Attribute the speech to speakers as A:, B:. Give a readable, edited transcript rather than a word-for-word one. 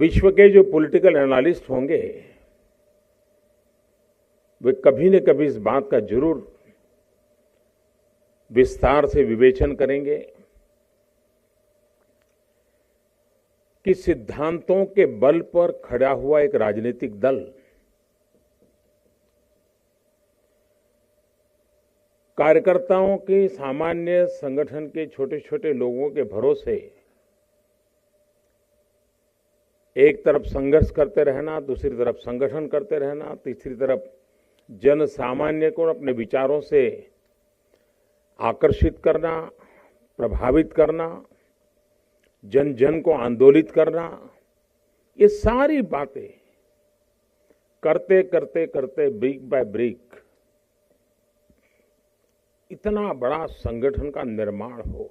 A: विश्व के जो पॉलिटिकल एनालिस्ट होंगे वे कभी न कभी इस बात का जरूर विस्तार से विवेचन करेंगे कि सिद्धांतों के बल पर खड़ा हुआ एक राजनीतिक दल कार्यकर्ताओं के सामान्य संगठन के छोटे छोटे लोगों के भरोसे एक तरफ संघर्ष करते रहना, दूसरी तरफ संगठन करते रहना, तीसरी तरफ जन सामान्य को अपने विचारों से आकर्षित करना, प्रभावित करना, जन जन को आंदोलित करना, ये सारी बातें करते करते करते ब्रिक बाय ब्रिक इतना बड़ा संगठन का निर्माण हो।